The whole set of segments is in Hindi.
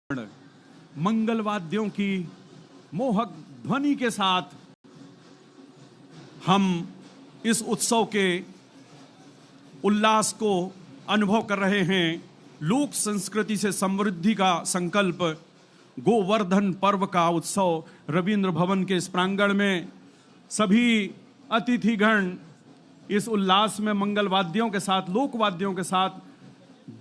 मंगल वाद्यों की मोहक ध्वनि के साथ हम इस उत्सव के उल्लास को अनुभव कर रहे हैं। लोक संस्कृति से समृद्धि का संकल्प गोवर्धन पर्व का उत्सव रविंद्र भवन के इस प्रांगण में सभी अतिथिगण इस उल्लास में मंगल वाद्यों के साथ, लोक वाद्यों के साथ,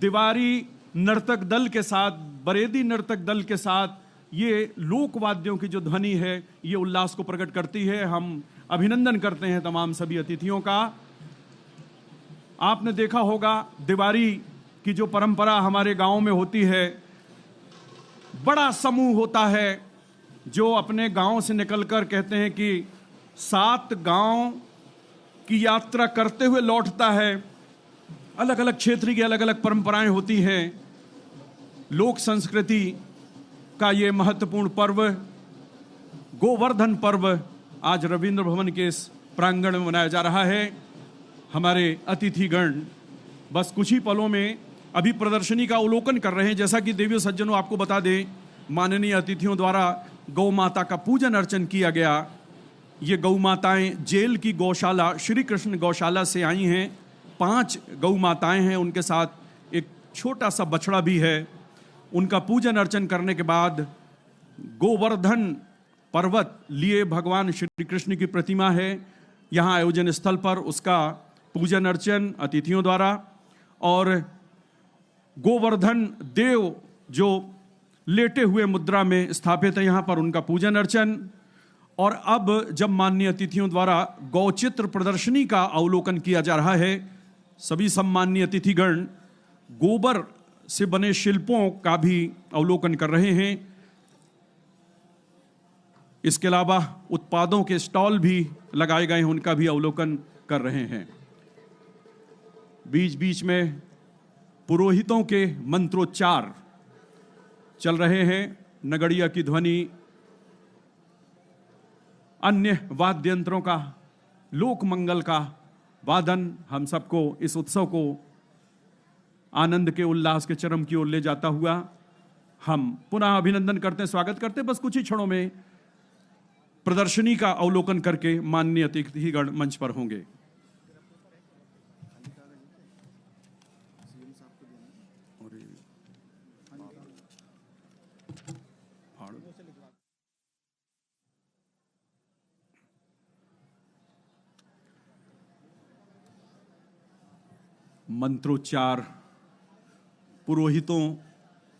दीवारी नर्तक दल के साथ, बरेदी नर्तक दल के साथ ये लोक वाद्यों की जो ध्वनि है ये उल्लास को प्रकट करती है। हम अभिनंदन करते हैं तमाम सभी अतिथियों का। आपने देखा होगा दिवाली की जो परंपरा हमारे गांव में होती है, बड़ा समूह होता है जो अपने गांव से निकलकर कहते हैं कि 7 गांव की यात्रा करते हुए लौटता है। अलग अलग क्षेत्र की अलग अलग परंपराएं होती हैं। लोक संस्कृति का ये महत्वपूर्ण पर्व गोवर्धन पर्व आज रविंद्र भवन के इस प्रांगण में मनाया जा रहा है। हमारे अतिथिगण बस कुछ ही पलों में अभी प्रदर्शनी का अवलोकन कर रहे हैं। जैसा कि देवी सज्जनों आपको बता दें, माननीय अतिथियों द्वारा गौ माता का पूजन अर्चन किया गया। ये गौ माताएं जेल की गौशाला श्री कृष्ण गौशाला से आई हैं। 5 गौ माताएं हैं, उनके साथ एक छोटा सा बछड़ा भी है। उनका पूजन अर्चन करने के बाद गोवर्धन पर्वत लिए भगवान श्री कृष्ण की प्रतिमा है। यहाँ आयोजन स्थल पर उसका पूजन अर्चन अतिथियों द्वारा, और गोवर्धन देव जो लेटे हुए मुद्रा में स्थापित है यहाँ पर उनका पूजन अर्चन। और अब जब माननीय अतिथियों द्वारा गौचित्र प्रदर्शनी का अवलोकन किया जा रहा है, सभी सम्माननीय अतिथिगण गोबर से बने शिल्पों का भी अवलोकन कर रहे हैं। इसके अलावा उत्पादों के स्टॉल भी लगाए गए हैं, उनका भी अवलोकन कर रहे हैं। बीच बीच में पुरोहितों के मंत्रोच्चार चल रहे हैं। नगड़िया की ध्वनि, अन्य वाद्य यंत्रों का, लोक मंगल का वादन हम सबको इस उत्सव को आनंद के उल्लास के चरम की ओर ले जाता हुआ हम पुनः अभिनंदन करते हैं, स्वागत करते हैं। बस कुछ ही क्षणों में प्रदर्शनी का अवलोकन करके माननीय अतिथिगण मंच पर होंगे। मंत्रोच्चार पुरोहितों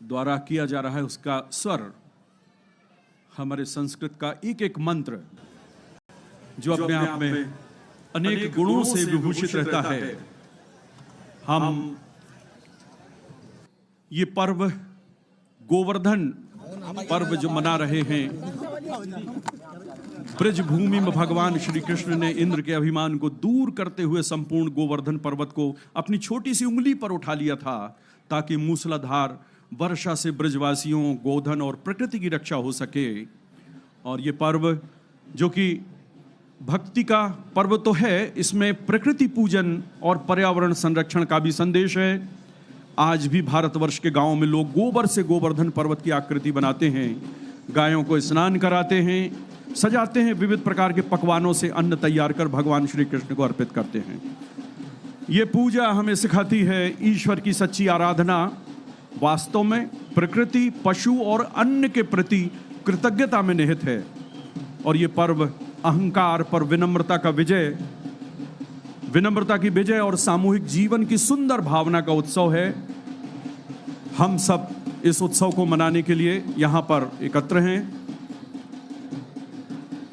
द्वारा किया जा रहा है, उसका स्वर हमारे संस्कृत का एक एक मंत्र जो अपने आप में अनेक गुणों से विभूषित रहता है। हम ये पर्व गोवर्धन पर्व जो मना रहे हैं, ब्रज भूमि में भगवान श्री कृष्ण ने इंद्र के अभिमान को दूर करते हुए संपूर्ण गोवर्धन पर्वत को अपनी छोटी सी उंगली पर उठा लिया था, ताकि मूसलाधार वर्षा से ब्रजवासियों, गोधन और प्रकृति की रक्षा हो सके। और ये पर्व जो कि भक्ति का पर्व तो है, इसमें प्रकृति पूजन और पर्यावरण संरक्षण का भी संदेश है। आज भी भारतवर्ष के गांवों में लोग गोबर से गोवर्धन पर्वत की आकृति बनाते हैं, गायों को स्नान कराते हैं, सजाते हैं, विविध प्रकार के पकवानों से अन्न तैयार कर भगवान श्री कृष्ण को अर्पित करते हैं। ये पूजा हमें सिखाती है ईश्वर की सच्ची आराधना वास्तव में प्रकृति, पशु और अन्न के प्रति कृतज्ञता में निहित है। और ये पर्व अहंकार पर विनम्रता की विजय और सामूहिक जीवन की सुंदर भावना का उत्सव है। हम सब इस उत्सव को मनाने के लिए यहाँ पर एकत्र हैं।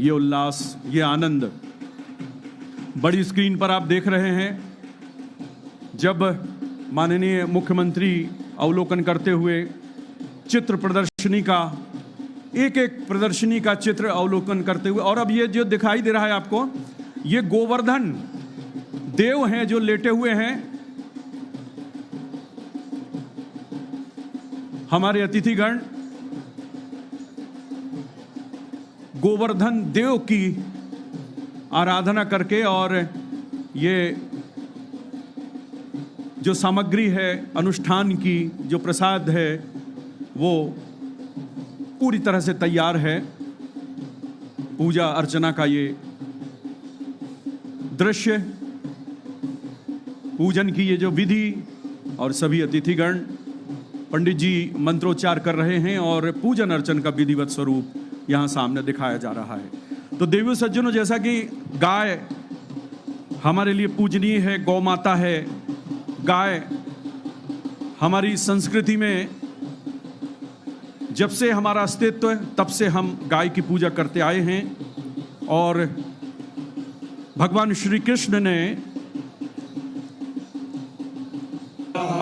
ये उल्लास, ये आनंद बड़ी स्क्रीन पर आप देख रहे हैं। जब माननीय मुख्यमंत्री अवलोकन करते हुए चित्र प्रदर्शनी का एक एक प्रदर्शनी का चित्र अवलोकन करते हुए, और अब ये जो दिखाई दे रहा है आपको, ये गोवर्धन देव हैं जो लेटे हुए हैं। हमारे अतिथिगण गोवर्धन देव की आराधना करके और ये जो सामग्री है अनुष्ठान की, जो प्रसाद है, वो पूरी तरह से तैयार है। पूजा अर्चना का ये दृश्य, पूजन की ये जो विधि, और सभी अतिथिगण, पंडित जी मंत्रोच्चार कर रहे हैं और पूजन अर्चन का विधिवत स्वरूप यहाँ सामने दिखाया जा रहा है। तो देवी सज्जनों, जैसा कि गाय हमारे लिए पूजनीय है, गौ माता है। गाय हमारी संस्कृति में जब से हमारा अस्तित्व है तब से हम गाय की पूजा करते आए हैं। और भगवान श्री कृष्ण ने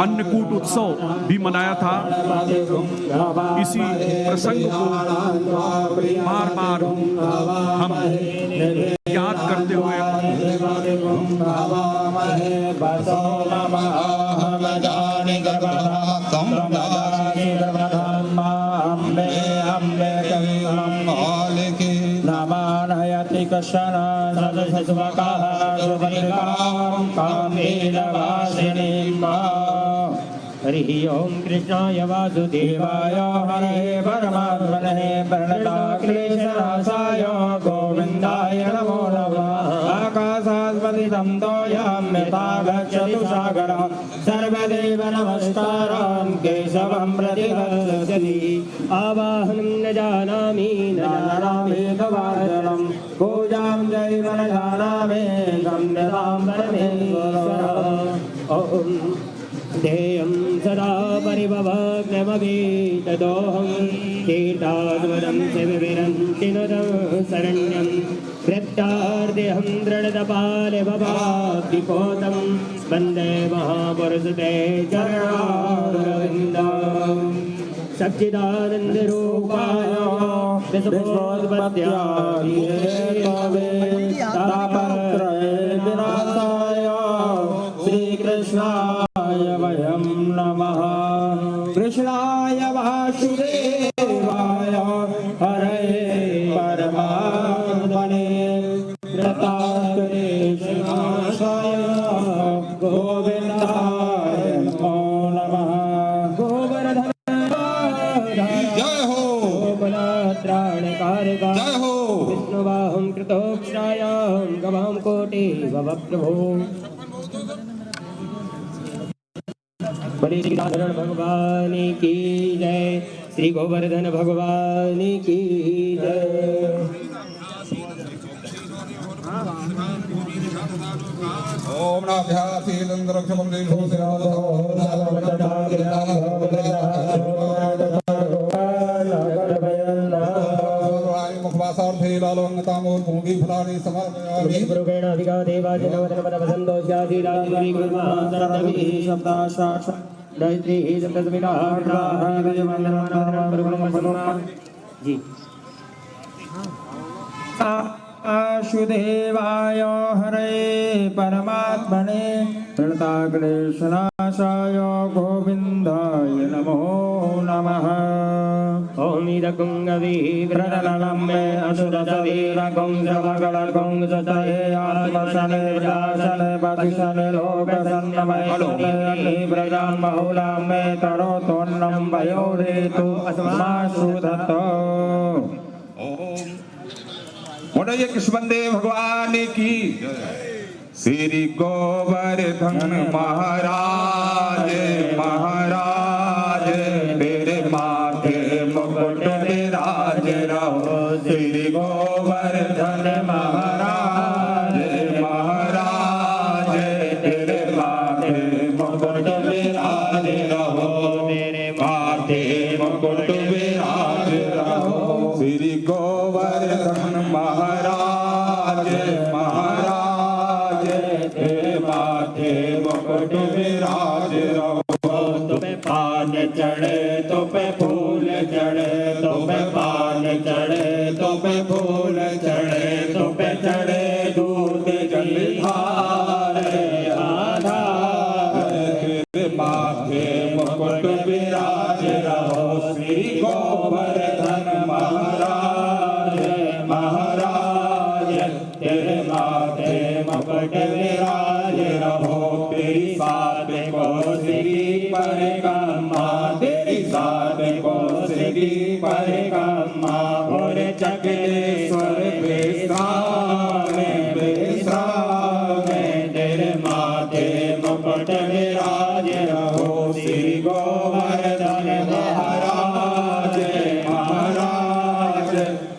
अन्नकूट उत्सव भी मनाया था। इसी प्रसंग को बार बार हम याद करते हुए हरि ओम कृष्णाय वासुदेवाय हरे परमात्मने प्रणताक्लेशनाशाय गोविन्दाय नमो नमः। आकाशात्पतितं तोयं गच्छतु सागरं सर्वदेव नमस्कारं केशवं प्रतिगच्छति। आवाहनं न जानामि तवार्चनं पूजां चैव न जानामि गम्यतां परमेश्वर। ओम ध्येयं सदा परिभवग्नमभीतदोहं तीर्थास्पदं शिवविरन्ति नुतं शरण्यं कृत्यार्देहं दृढदपाले भवाब्धिपोतं वन्दे महापुरुषते चरणारविन्दं। सच्चिदानन्दरूपाय विनाशाय श्रीकृष्णाय वयं नमः। कृष्णाय वासुदेवाय हरे परमात्मने प्रणताक्लेशनाशाय गोविन्दाय नमो नमः। गोवर्धन जय हो, गोकुलत्राणकारका जय हो, विष्णुवाहं कृतोक्षायां गवां कोटि भवप्रभो। श्री गोवर्धन भगवान की जय, श्री गोवर्धन भगवान की जय। ओम नाभ्यासीलंद्रक्षमं देवो मुखवासार्थे लालोंगतामोल भूमि फलानि समर्पयामि। पुरुषेण अधिका देवाजनवदनपदवसन्तोषाधिराजि गुरुमहासरदवि शब्दाशास दैत्री जी। वासुदेवाय हरे परमात्मने प्रणताक्लेशनाशाय गोविन्दाय नमो नमः। ओम इदकुंगवीव्रणलम्बे असुरवीरकुंजमगलकुंजतये आत्मशने व्यासने पतिशने लोकसन्नमये ब्रजान्महुलाम्बे तरोतोन्नं वयोरेतु अस्मासुदत्तो। बोलिए कृष्णदेव भगवान की। श्री गोवर्धन महाराज महाराज तेरे माथे मुकुट विराज रहो। श्री गोवर्धन महाराज महाराज तेरे माथे मुकुट विराज रहो। तेरे माथे मुकुट विराज रहो। श्री गोवर्धन महाराज महाराज तेरे माथे मुकुट विराज रहो। तुम्हें पान चढ़े तो पे फूल चढ़े, तो पे पान चढ़े तो पे फूल चढ़े, तो पे चढ़े दूध जलधार आधार। तेरे माथे मुकुट विराज रहो। श्री गोवर्धन महाराज महाराज तेरे माथे मुकुट विराज रहो। तेरी सात कोसली परिक्रमा, तेरी सात कोसली परिक्रमा अखिलेश्वर विश्रामे विश्रामे तेरे माथे मुकुट विराज रहो श्री गोवर्धन महाराज महाराज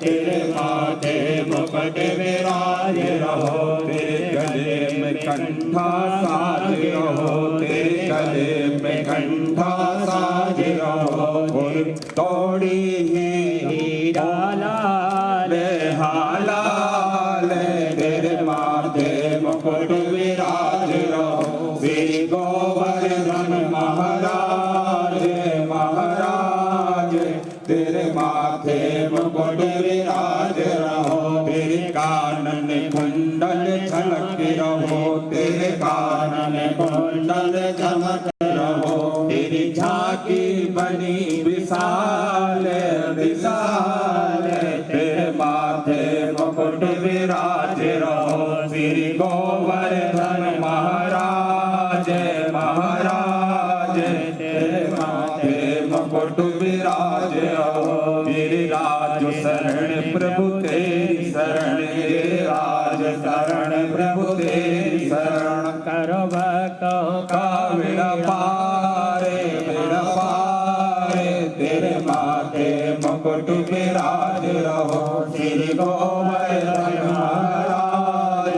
तेरे माथे मुकुट विराज रहो तेरे गले में कंठा साज रहो तेरे गले में कंठा साज रहो और तोड़ी हीरा लाल हालाल तेरे माथे मुकुट विराज रहो श्री गोवर्धन महाराज महाराज तेरे माथे मुकुट विराज रहो तेरे कानन कुंडल झलक रहो तेरे कानन कुंडल झलक रहो तेरी झांकी बनी विशाल विशाल तेरे माथे मुकुट विराज रहो श्री गोवर्धन महाराज महाराज तेरे माथे मुकुट विराज रहो तेरे राज शरण प्रभु तेरी शरण तेरे राज शरण प्रभु तेरी शरण करो भक्तों का बेड़ा पारे तेरे माथे मुकुट विराज रहो श्री गोवर्धन महाराज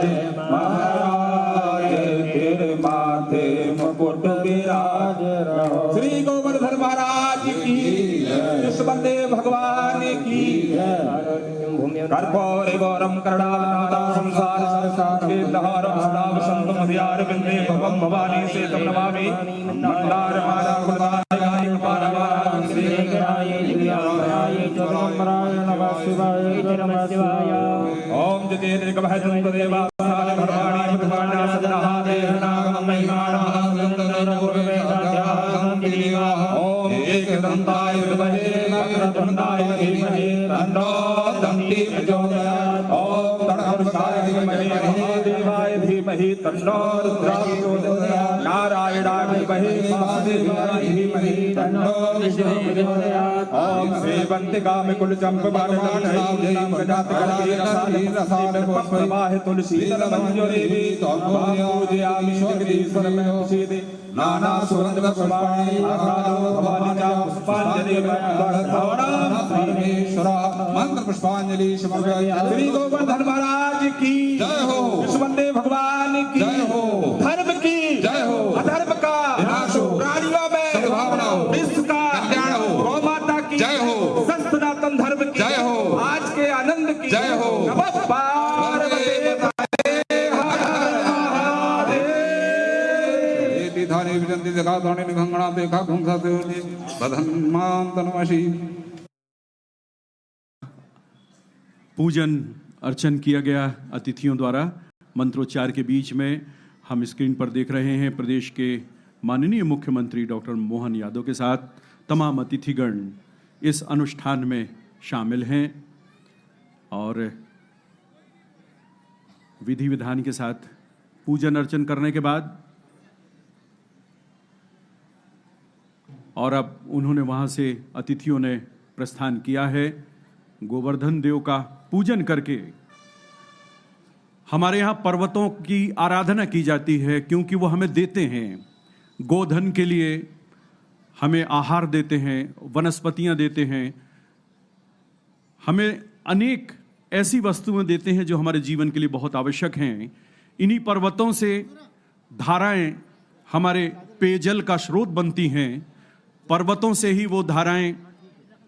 महाराज तेरे माथे मुकुट विराज रहो श्री गोवर्धन महाराज की कृष्ण भगवान की कर्पूर गौरम करुणावतारम संसार सारसाक्षी लहरम सदा वसंतम हृदयार बिंदे भवम भवानी से तम नमामि मंदार माला कुलदाय कपालवारां श्री गणाय दिव्याय चतुरम्बराय नमः शिवाय नमः शिवाय ओम जतेन्द्र कवहतं तदेवा साल भरवाणी भगवाना सदनहा देहनागम महिमानः ओम एकदंताय विद्महे वक्रतुंडाय धीमहि तन्नो दन्ति प्रचोदयात् ओम तणहर्षाय धीमहि महादेवाय धीमहि तन्नो रुद्रः प्रचोदयात् नारायणाय धीमहि वासुदेवाय धीमहि तन्नो विष्णुः प्रचोदयात् ओम श्रीवन्तिकामि कुलचम्पबाणनाथैर्जातकलकीरसानि प्रवाहे तुलसी तलमञ्जुरेवि त्वं पूजयामि जगदीश्वरमेव सीदे नाना सुगंध पुष्पाणि आघ्राणो भवानि च पुष्पाञ्जलि परमेश्वर मंत्र पुष्पांजलि समर्पयामि श्री गोवर्धन महाराज की जय हो कृष्ण भगवान की जय हो धर्म की जय हो अधर्म का विनाश हो प्राणियों में सद्भावना हो विश्व का कल्याण हो गौ माता की जय हो सनातन धर्म की जय हो आज के आनंद की जय हो नमः पार्वती धाने विजंती जगा धाने निघंगणा देखा घुंघा से बधन्मान तनमशी। पूजन अर्चन किया गया अतिथियों द्वारा मंत्रोच्चार के बीच में हम स्क्रीन पर देख रहे हैं प्रदेश के माननीय मुख्यमंत्री डॉक्टर मोहन यादव के साथ तमाम अतिथिगण इस अनुष्ठान में शामिल हैं और विधि विधान के साथ पूजन अर्चन करने के बाद और अब उन्होंने वहाँ से अतिथियों ने प्रस्थान किया है। गोवर्धन देव का पूजन करके हमारे यहाँ पर्वतों की आराधना की जाती है क्योंकि वो हमें देते हैं, गोधन के लिए हमें आहार देते हैं, वनस्पतियाँ देते हैं, हमें अनेक ऐसी वस्तुएं देते हैं जो हमारे जीवन के लिए बहुत आवश्यक हैं। इन्हीं पर्वतों से धाराएं हमारे पेयजल का स्रोत बनती हैं। पर्वतों से ही वो धाराएं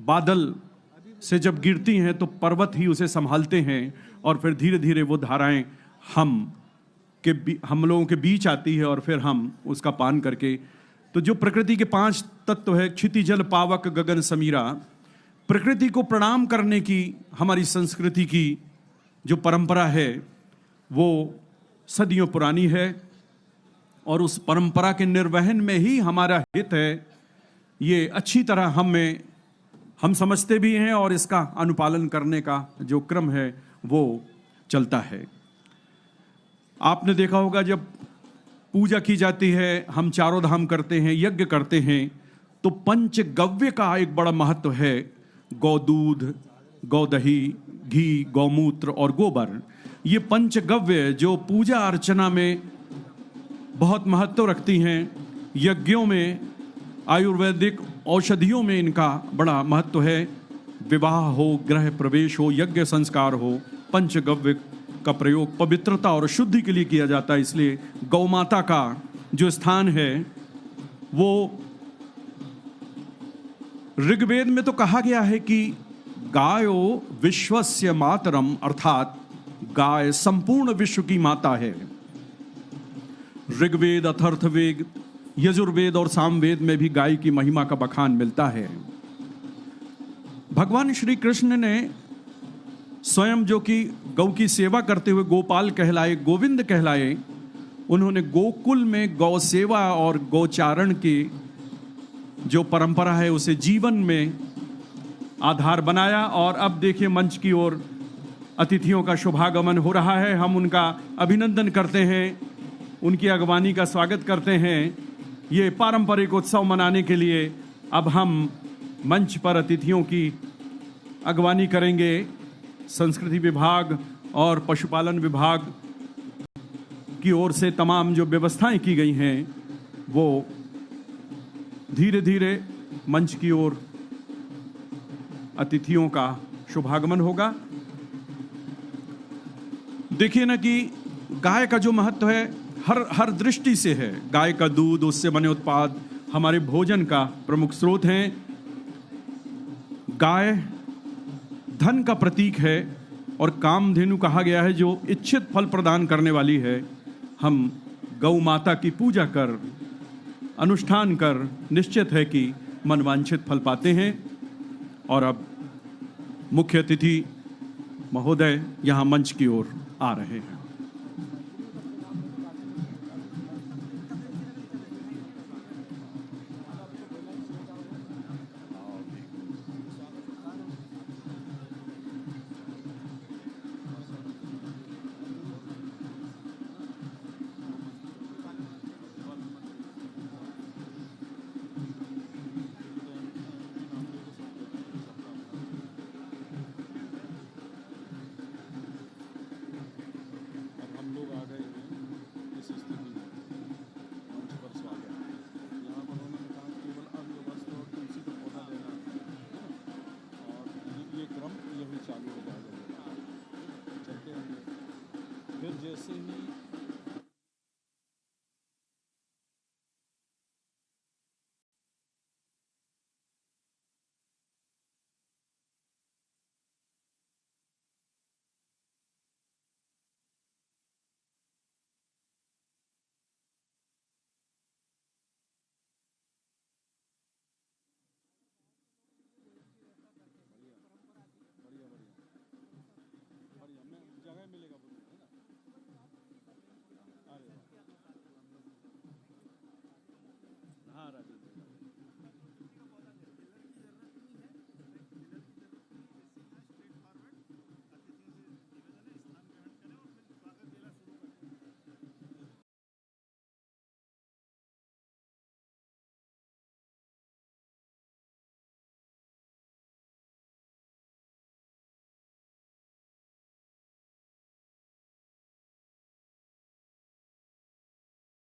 बादल से जब गिरती हैं तो पर्वत ही उसे संभालते हैं और फिर धीरे धीरे वो धाराएं हम लोगों के बीच आती है और फिर हम उसका पान करके, तो जो प्रकृति के 5 तत्व है, क्षिति जल पावक गगन समीरा, प्रकृति को प्रणाम करने की हमारी संस्कृति की जो परंपरा है वो सदियों पुरानी है और उस परंपरा के निर्वहन में ही हमारा हित है। ये अच्छी तरह हम समझते भी हैं और इसका अनुपालन करने का जो क्रम है वो चलता है। आपने देखा होगा जब पूजा की जाती है, हम चारों धाम करते हैं, यज्ञ करते हैं, तो पंचगव्य का एक बड़ा महत्व है। गौ दूध, गौ दही, घी, गौमूत्र और गोबर, ये पंचगव्य जो पूजा अर्चना में बहुत महत्व रखती हैं, यज्ञों में, आयुर्वेदिक औषधियों में इनका बड़ा महत्व है। विवाह हो, गृह प्रवेश हो, यज्ञ संस्कार हो, पंचगव्य का प्रयोग पवित्रता और शुद्धि के लिए किया जाता है। इसलिए गौ माता का जो स्थान है वो ऋग्वेद में तो कहा गया है कि गायो विश्वस्य मातरम, अर्थात गाय संपूर्ण विश्व की माता है। ऋग्वेद, अथर्ववेद, यजुर्वेद और सामवेद में भी गाय की महिमा का बखान मिलता है। भगवान श्री कृष्ण ने स्वयं, जो कि गौ की सेवा करते हुए गोपाल कहलाए, गोविंद कहलाए, उन्होंने गोकुल में गौ सेवा और गौचारण की जो परंपरा है उसे जीवन में आधार बनाया। और अब देखिए मंच की ओर अतिथियों का शुभागमन हो रहा है। हम उनका अभिनंदन करते हैं, उनकी अगवानी का स्वागत करते हैं। ये पारंपरिक उत्सव मनाने के लिए अब हम मंच पर अतिथियों की अगवानी करेंगे। संस्कृति विभाग और पशुपालन विभाग की ओर से तमाम जो व्यवस्थाएं की गई हैं वो धीरे धीरे मंच की ओर अतिथियों का शुभागमन होगा। देखिए ना कि गाय का जो महत्व है हर दृष्टि से है। गाय का दूध, उससे बने उत्पाद हमारे भोजन का प्रमुख स्रोत हैं। गाय धन का प्रतीक है और कामधेनु कहा गया है जो इच्छित फल प्रदान करने वाली है। हम गौ माता की पूजा कर, अनुष्ठान कर निश्चित है कि मनवांछित फल पाते हैं। और अब मुख्य अतिथि महोदय यहाँ मंच की ओर आ रहे हैं।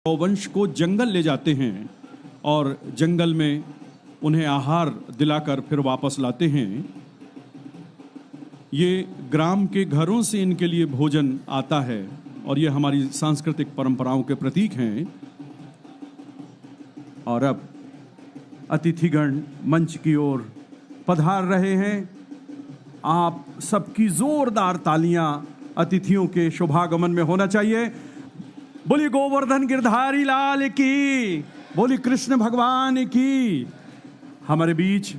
गौवंश को जंगल ले जाते हैं और जंगल में उन्हें आहार दिलाकर फिर वापस लाते हैं। ये ग्राम के घरों से इनके लिए भोजन आता है और ये हमारी सांस्कृतिक परंपराओं के प्रतीक हैं। और अब अतिथिगण मंच की ओर पधार रहे हैं। आप सबकी जोरदार तालियां अतिथियों के शुभागमन में होना चाहिए। बोलिए गोवर्धन गिरधारी लाल की, बोलिए कृष्ण भगवान की। हमारे बीच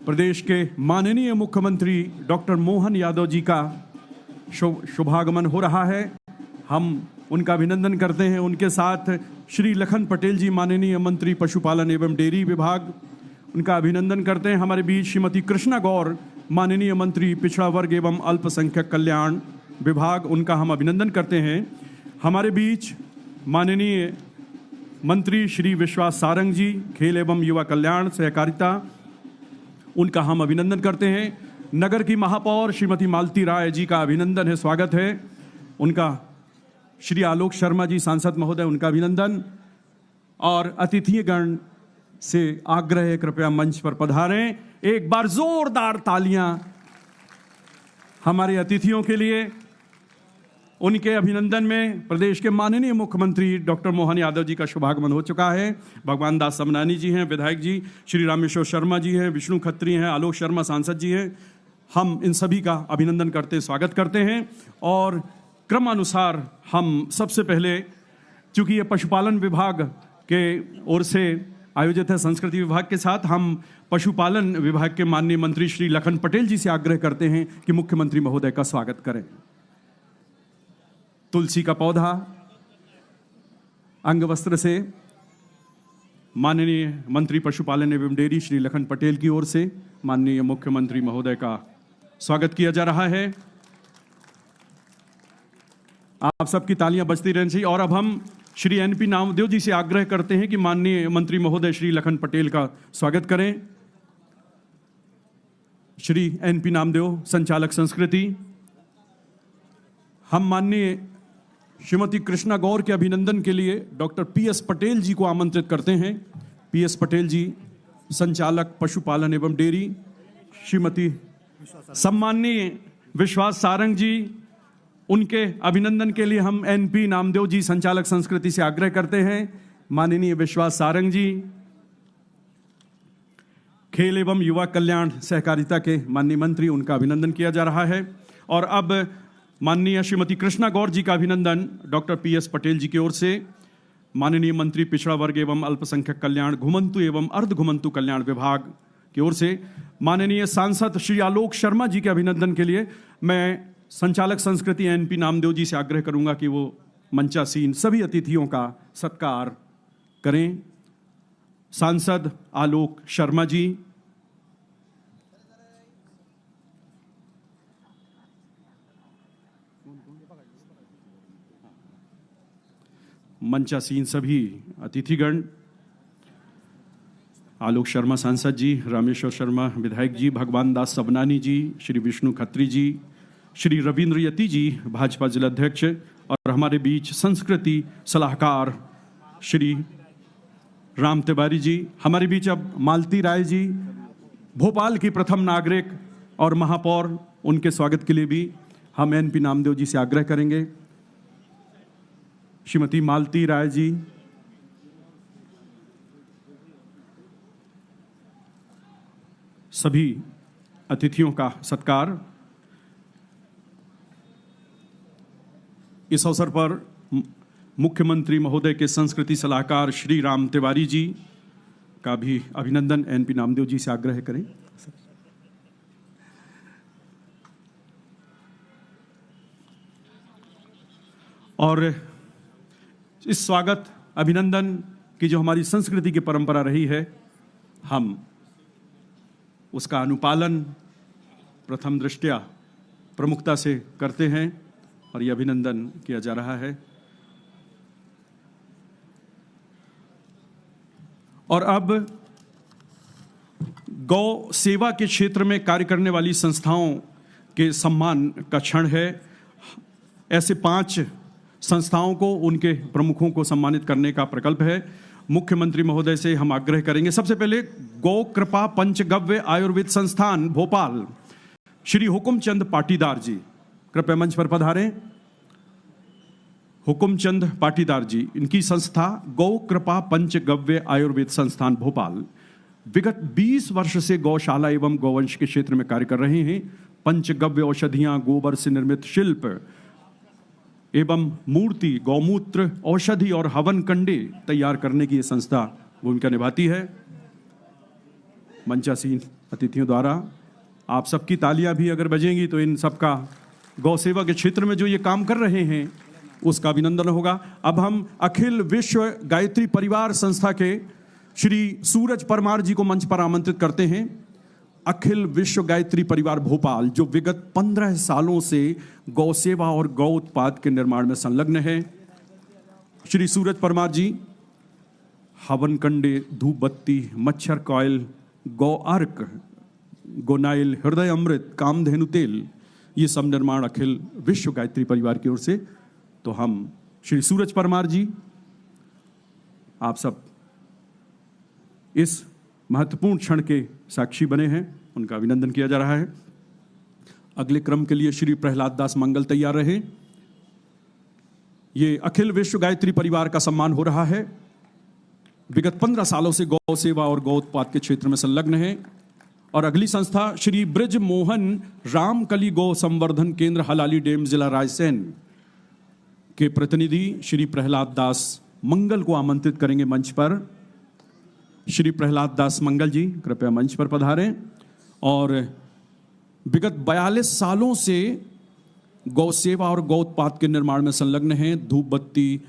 प्रदेश के माननीय मुख्यमंत्री डॉक्टर मोहन यादव जी का शुभागमन हो रहा है। हम उनका अभिनंदन करते हैं। उनके साथ श्री लखन पटेल जी, माननीय मंत्री पशुपालन एवं डेयरी विभाग, उनका अभिनंदन करते हैं। हमारे बीच श्रीमती कृष्णा गौर, माननीय मंत्री पिछड़ा वर्ग एवं अल्पसंख्यक कल्याण विभाग, उनका हम अभिनंदन करते हैं। हमारे बीच माननीय मंत्री श्री विश्वास सारंग जी, खेल एवं युवा कल्याण सहकारिता, उनका हम अभिनंदन करते हैं। नगर की महापौर श्रीमती मालती राय जी का अभिनंदन है, स्वागत है उनका। श्री आलोक शर्मा जी सांसद महोदय, उनका अभिनंदन। और अतिथिगण से आग्रह है कृपया मंच पर पधारें। एक बार जोरदार तालियां हमारे अतिथियों के लिए। उनके अभिनंदन में प्रदेश के माननीय मुख्यमंत्री डॉक्टर मोहन यादव जी का शुभागमन हो चुका है। भगवान दास समनानी जी हैं विधायक जी, श्री रामेश्वर शर्मा जी हैं, विष्णु खत्री हैं, आलोक शर्मा सांसद जी हैं। हम इन सभी का अभिनंदन करते स्वागत करते हैं। और क्रमानुसार हम सबसे पहले, चूंकि ये पशुपालन विभाग के ओर से आयोजित है संस्कृति विभाग के साथ, हम पशुपालन विभाग के माननीय मंत्री श्री लखन पटेल जी से आग्रह करते हैं कि मुख्यमंत्री महोदय का स्वागत करें। तुलसी का पौधा अंग वस्त्र से माननीय मंत्री पशुपालन एवं डेयरी श्री लखन पटेल की ओर से माननीय मुख्यमंत्री महोदय का स्वागत किया जा रहा है। आप सबकी तालियां बजती रहनी चाहिए। और अब हम श्री एनपी नामदेव जी से आग्रह करते हैं कि माननीय मंत्री महोदय श्री लखन पटेल का स्वागत करें। श्री एनपी नामदेव, संचालक संस्कृति। हम माननीय श्रीमती कृष्णा गौर के अभिनंदन के लिए डॉक्टर पीएस पटेल जी को आमंत्रित करते हैं। पीएस पटेल जी, संचालक पशुपालन एवं डेयरी। श्रीमती सम्माननीय विश्वास सारंग जी, उनके अभिनंदन के लिए हम एनपी नामदेव जी, संचालक संस्कृति से आग्रह करते हैं। माननीय विश्वास सारंग जी। खेल एवं युवा कल्याण सहकारिता के माननीय मंत्री, उनका अभिनंदन किया जा रहा है। और अब माननीय श्रीमती कृष्णा गौर जी का अभिनंदन डॉक्टर पीएस पटेल जी की ओर से। माननीय मंत्री पिछड़ा वर्ग एवं अल्पसंख्यक कल्याण, घुमंतु एवं अर्ध घुमंतु कल्याण विभाग की ओर से माननीय सांसद श्री आलोक शर्मा जी के अभिनंदन के लिए मैं संचालक संस्कृति एनपी नामदेव जी से आग्रह करूंगा कि वो मंचासीन सभी अतिथियों का सत्कार करें। सांसद आलोक शर्मा जी। मंचासीन सभी अतिथिगण, आलोक शर्मा सांसद जी, रामेश्वर शर्मा विधायक जी, भगवान दास सबनानी जी, श्री विष्णु खत्री जी, श्री रविंद्र यति जी भाजपा जिलाध्यक्ष, और हमारे बीच संस्कृति सलाहकार श्री राम तिवारी जी। हमारे बीच अब मालती राय जी, भोपाल की प्रथम नागरिक और महापौर, उनके स्वागत के लिए भी हम एनपी नामदेव जी से आग्रह करेंगे। श्रीमती मालती राय जी। सभी अतिथियों का सत्कार। इस अवसर पर मुख्यमंत्री महोदय के संस्कृति सलाहकार श्री राम तिवारी जी का भी अभिनंदन एनपी नामदेव जी से आग्रह करें। और इस स्वागत अभिनंदन की जो हमारी संस्कृति की परंपरा रही है, हम उसका अनुपालन प्रथम दृष्टया प्रमुखता से करते हैं और यह अभिनंदन किया जा रहा है। और अब गौ सेवा के क्षेत्र में कार्य करने वाली संस्थाओं के सम्मान का क्षण है। ऐसे 5 संस्थाओं को, उनके प्रमुखों को सम्मानित करने का प्रकल्प है। मुख्यमंत्री महोदय से हम आग्रह करेंगे। सबसे पहले गौ कृपा पंचगव्य आयुर्वेद संस्थान भोपाल, श्री हुकुमचंद पाटीदार जी, कृपया मंच पर पधारें। हुकुमचंद पाटीदार जी, इनकी संस्था गौ कृपा पंचगव्य आयुर्वेद संस्थान भोपाल विगत 20 वर्ष से गौशाला एवं गौवंश के क्षेत्र में कार्य कर रहे हैं। पंचगव्य औषधियां, गोबर से निर्मित शिल्प एवं मूर्ति, गौमूत्र, औषधि और हवन कंडे तैयार करने की ये संस्था भूमिका निभाती है। मंचासीन अतिथियों द्वारा आप सबकी तालियां भी अगर बजेंगी तो इन सबका गौ सेवा के क्षेत्र में जो ये काम कर रहे हैं उसका अभिनंदन होगा। अब हम अखिल विश्व गायत्री परिवार संस्था के श्री सूरज परमार जी को मंच पर आमंत्रित करते हैं। अखिल विश्व गायत्री परिवार भोपाल, जो विगत 15 सालों से गौ सेवा और गौ उत्पाद के निर्माण में संलग्न है। श्री सूरज परमार जी हवन कंडे, धूप बत्ती, मच्छर कॉयल, गौ अर्क, गोनाइल हृदय अमृत कामधेनु तेल, ये सब निर्माण अखिल विश्व गायत्री परिवार की ओर से। तो हम श्री सूरज परमार जी, आप सब इस महत्वपूर्ण क्षण के साक्षी बने हैं, उनका अभिनंदन किया जा रहा है। अगले क्रम के लिए श्री प्रहलाद दास मंगल तैयार रहे। ये अखिल विश्व गायत्री परिवार का सम्मान हो रहा है। विगत 15 सालों से गौ सेवा और गौ उत्पाद के क्षेत्र में संलग्न है। और अगली संस्था श्री ब्रज मोहन रामकली गौ संवर्धन केंद्र हलाली डेम जिला रायसेन के प्रतिनिधि श्री प्रहलाद दास मंगल को आमंत्रित करेंगे मंच पर। श्री प्रहलाद दास मंगल जी कृपया मंच पर पधारें। और विगत 42 सालों से गौ सेवा और गौ उत्पाद के निर्माण में संलग्न हैं। धूप बत्ती,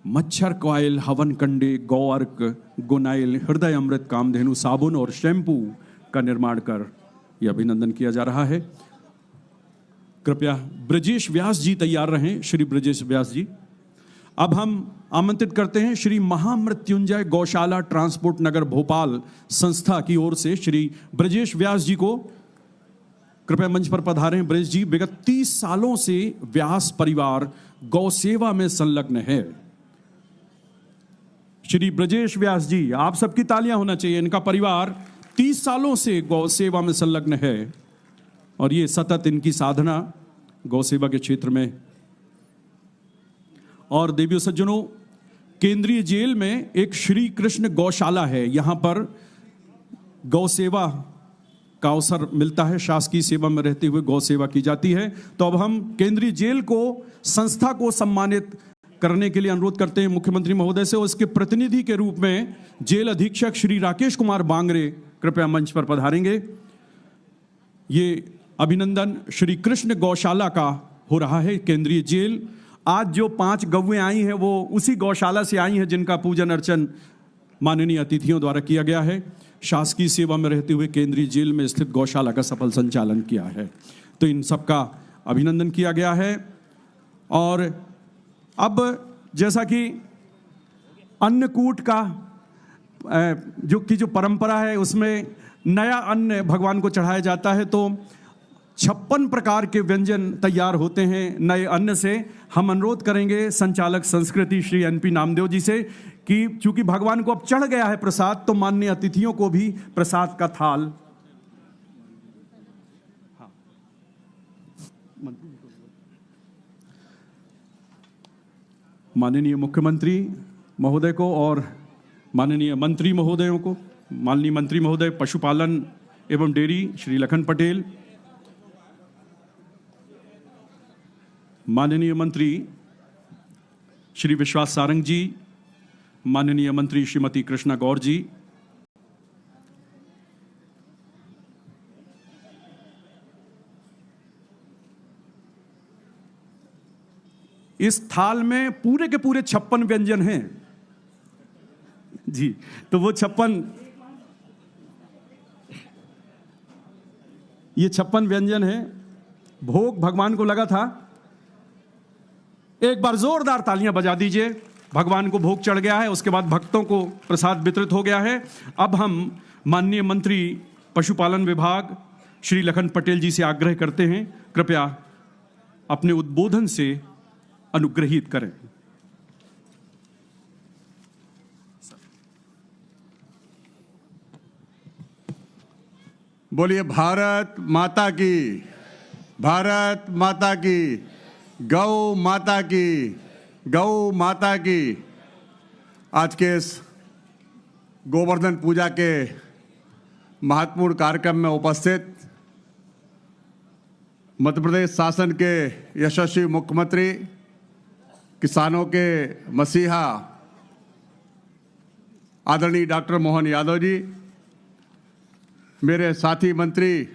मच्छर कॉइल, हवन कंडे, गौ अर्क, गोनाइल हृदय अमृत कामधेनु साबुन और शैम्पू का निर्माण कर यह अभिनंदन किया जा रहा है। कृपया ब्रजेश व्यास जी तैयार रहें। श्री ब्रजेश व्यास जी। अब हम आमंत्रित करते हैं श्री महामृत्युंजय गौशाला ट्रांसपोर्ट नगर भोपाल संस्था की ओर से श्री ब्रजेश व्यास जी को। कृपया मंच पर पधारें। ब्रजेश जी, विगत 30 सालों से व्यास परिवार गौ सेवा में संलग्न है। श्री ब्रजेश व्यास जी, आप सबकी तालियां होना चाहिए। इनका परिवार 30 सालों से गौ सेवा में संलग्न है और ये सतत इनकी साधना गौ सेवा के क्षेत्र में। और देवियों सज्जनों, केंद्रीय जेल में एक श्री कृष्ण गौशाला है। यहां पर गौ सेवा का अवसर मिलता है। शासकीय सेवा में रहते हुए गौ सेवा की जाती है। तो अब हम केंद्रीय जेल को, संस्था को सम्मानित करने के लिए अनुरोध करते हैं मुख्यमंत्री महोदय से। और इसके प्रतिनिधि के रूप में जेल अधीक्षक श्री राकेश कुमार बांगरे कृपया मंच पर पधारेंगे। ये अभिनंदन श्री कृष्ण गौशाला का हो रहा है। केंद्रीय जेल, आज जो 5 गौएं आई हैं वो उसी गौशाला से आई हैं जिनका पूजन अर्चन माननीय अतिथियों द्वारा किया गया है। शासकीय सेवा में रहते हुए केंद्रीय जेल में स्थित गौशाला का सफल संचालन किया है। तो इन सब का अभिनंदन किया गया है। और अब जैसा कि अन्नकूट का जो परंपरा है, उसमें नया अन्न भगवान को चढ़ाया जाता है। तो 56 प्रकार के व्यंजन तैयार होते हैं नए अन्न से। हम अनुरोध करेंगे संचालक संस्कृति श्री NP नामदेव जी से कि चूंकि भगवान को अब चढ़ गया है प्रसाद, तो माननीय अतिथियों को भी प्रसाद का थाल। माननीय मुख्यमंत्री महोदय को और माननीय मंत्री महोदयों को, माननीय मंत्री महोदय पशुपालन एवं डेयरी श्री लखन पटेल, माननीय मंत्री श्री विश्वास सारंग जी, माननीय मंत्री श्रीमती कृष्णा गौर जी, इस थाल में पूरे के पूरे 56 व्यंजन हैं जी। तो वो 56 व्यंजन हैं। भोग भगवान को लगा था। एक बार जोरदार तालियां बजा दीजिए। भगवान को भोग चढ़ गया है, उसके बाद भक्तों को प्रसाद वितरित हो गया है। अब हम माननीय मंत्री पशुपालन विभाग श्री लखन पटेल जी से आग्रह करते हैं, कृपया अपने उद्बोधन से अनुग्रहित करें। बोलिए भारत माता की, भारत माता की, गौ माता की, गौ माता की। आज के इस गोवर्धन पूजा के महत्वपूर्ण कार्यक्रम में उपस्थित मध्य प्रदेश शासन के यशस्वी मुख्यमंत्री, किसानों के मसीहा आदरणीय डॉक्टर मोहन यादव जी, मेरे साथी मंत्री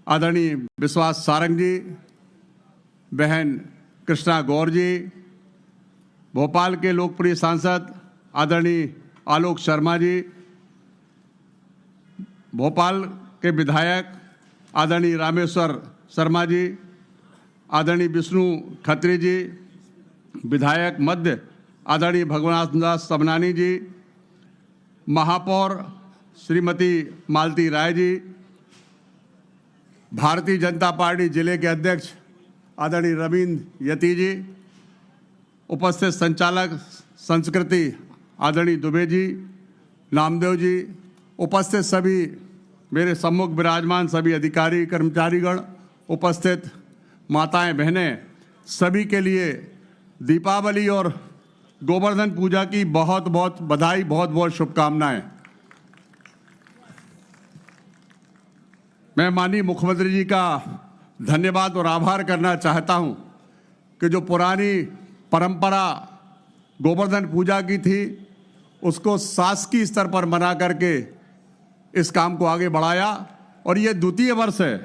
आदरणीय विश्वास सारंग जी, बहन कृष्णा गौर जी, भोपाल के लोकप्रिय सांसद आदरणीय आलोक शर्मा जी, भोपाल के विधायक आदरणीय रामेश्वर शर्मा जी, आदरणीय विष्णु खत्री जी, विधायक मध्य आदरणीय भगवनाथ दास सबनानी जी, महापौर श्रीमती मालती राय जी, भारतीय जनता पार्टी जिले के अध्यक्ष आदरणीय रविंद्र यति जी, उपस्थित संचालक संस्कृति आदरणीय दुबे जी, नामदेव जी, उपस्थित सभी मेरे सम्मुख विराजमान सभी अधिकारी कर्मचारीगण, उपस्थित माताएं बहनें, सभी के लिए दीपावली और गोवर्धन पूजा की बहुत बहुत बधाई, बहुत बहुत शुभकामनाएं। मैं माननीय मुख्यमंत्री जी का धन्यवाद और आभार करना चाहता हूं कि जो पुरानी परंपरा गोवर्धन पूजा की थी उसको शासकीय स्तर पर मना करके इस काम को आगे बढ़ाया और ये द्वितीय वर्ष है,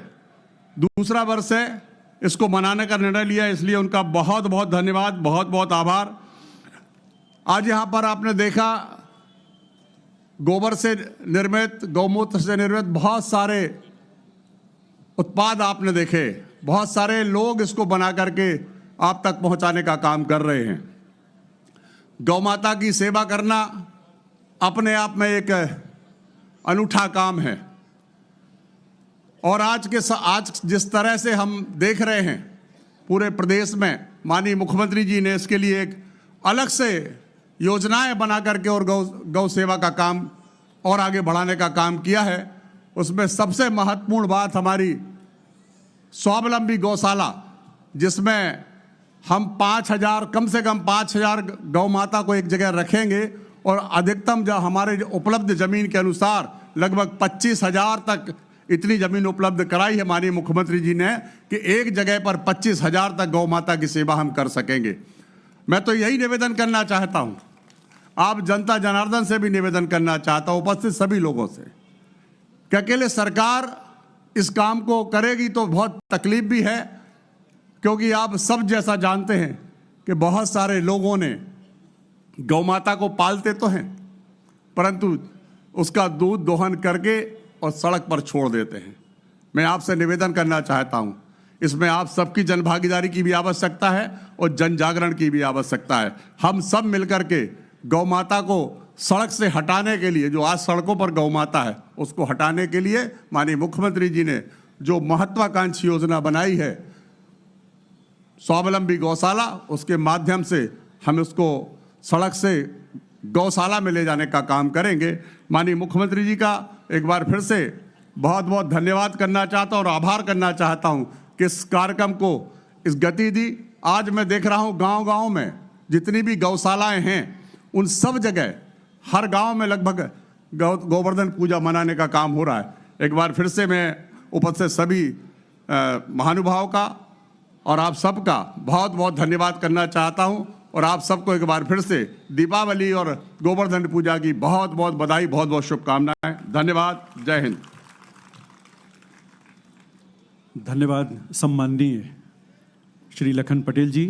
दूसरा वर्ष है इसको मनाने का निर्णय लिया, इसलिए उनका बहुत बहुत धन्यवाद, बहुत बहुत आभार। आज यहाँ पर आपने देखा गोबर से निर्मित, गौमूत्र से निर्मित बहुत सारे उत्पाद आपने देखे, बहुत सारे लोग इसको बना करके आप तक पहुंचाने का काम कर रहे हैं। गौ माता की सेवा करना अपने आप में एक अनूठा काम है और आज जिस तरह से हम देख रहे हैं पूरे प्रदेश में, माननीय मुख्यमंत्री जी ने इसके लिए एक अलग से योजनाएं बना करके और गौ सेवा का काम और आगे बढ़ाने का काम किया है। उसमें सबसे महत्वपूर्ण बात हमारी स्वावलंबी गौशाला, जिसमें हम 5,000 कम से कम 5,000 गौ माता को एक जगह रखेंगे और अधिकतम जो हमारे उपलब्ध जमीन के अनुसार लगभग 25,000 तक इतनी जमीन उपलब्ध कराई है माननीय मुख्यमंत्री जी ने कि एक जगह पर 25,000 तक गौ माता की सेवा हम कर सकेंगे। मैं तो यही निवेदन करना चाहता हूं, आप जनता जनार्दन से भी निवेदन करना चाहता हूं, उपस्थित सभी लोगों से, कि अकेले सरकार इस काम को करेगी तो बहुत तकलीफ भी है, क्योंकि आप सब जैसा जानते हैं कि बहुत सारे लोगों ने गौ माता को पालते तो हैं परंतु उसका दूध दोहन करके और सड़क पर छोड़ देते हैं। मैं आपसे निवेदन करना चाहता हूं, इसमें आप सबकी जनभागीदारी की भी आवश्यकता है और जन जागरण की भी आवश्यकता है। हम सब मिलकर के गौ माता को सड़क से हटाने के लिए, जो आज सड़कों पर गौ माता है उसको हटाने के लिए माननीय मुख्यमंत्री जी ने जो महत्वाकांक्षी योजना बनाई है स्वावलंबी गौशाला, उसके माध्यम से हम उसको सड़क से गौशाला में ले जाने का काम करेंगे। माननीय मुख्यमंत्री जी का एक बार फिर से बहुत बहुत धन्यवाद करना चाहता हूं और आभार करना चाहता हूं कि इस कार्यक्रम को इस गति दी। आज मैं देख रहा हूं गांव-गांव में जितनी भी गौशालाएं हैं उन सब जगह हर गांव में लगभग गोवर्धन पूजा मनाने का काम हो रहा है। एक बार फिर से मैं उपस्थित सभी महानुभाव का और आप सबका बहुत बहुत धन्यवाद करना चाहता हूं और आप सबको एक बार फिर से दीपावली और गोवर्धन पूजा की बहुत बहुत बधाई, बहुत बहुत शुभकामनाएं। धन्यवाद। जय हिंद। धन्यवाद सम्माननीय श्री लखन पटेल जी।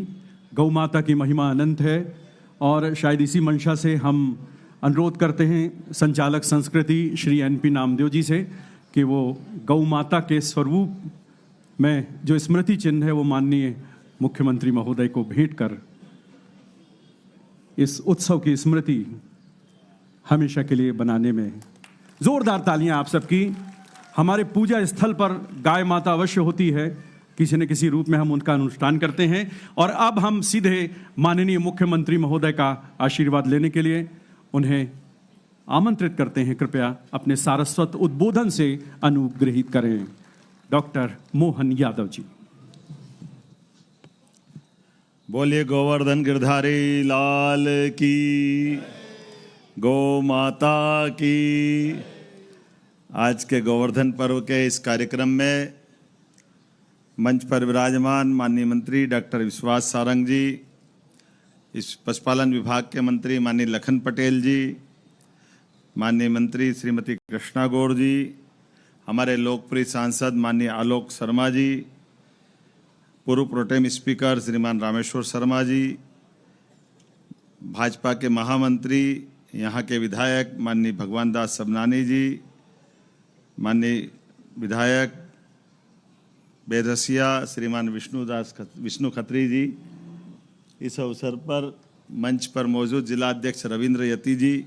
गौ माता की महिमा अनंत है और शायद इसी मंशा से हम अनुरोध करते हैं संचालक संस्कृति श्री NP नामदेव जी से कि वो गौ माता के स्वरूप में जो स्मृति चिन्ह है वो माननीय मुख्यमंत्री महोदय को भेंट कर इस उत्सव की स्मृति हमेशा के लिए बनाने में जोरदार तालियां आप सबकी। हमारे पूजा स्थल पर गाय माता अवश्य होती है, किसी न किसी रूप में हम उनका अनुष्ठान करते हैं। और अब हम सीधे माननीय मुख्यमंत्री महोदय का आशीर्वाद लेने के लिए उन्हें आमंत्रित करते हैं। कृपया अपने सारस्वत उद्बोधन से अनुग्रहित करें। डॉक्टर मोहन यादव जी। बोलिए गोवर्धन गिरधारी लाल की, गौ माता की। आज के गोवर्धन पर्व के इस कार्यक्रम में मंच पर विराजमान माननीय मंत्री डॉक्टर विश्वास सारंग जी, इस पशुपालन विभाग के मंत्री माननीय लखन पटेल जी, माननीय मंत्री श्रीमती कृष्णा गौड़ जी, हमारे लोकप्रिय सांसद माननीय आलोक शर्मा जी, पूर्व प्रोटेम स्पीकर श्रीमान रामेश्वर शर्मा जी, भाजपा के महामंत्री, यहाँ के विधायक माननीय भगवान दास सबनानी जी, माननीय विधायक बेदसिया श्रीमान विष्णु खत्री जी, इस अवसर पर मंच पर मौजूद जिला अध्यक्ष रविंद्र यति जी,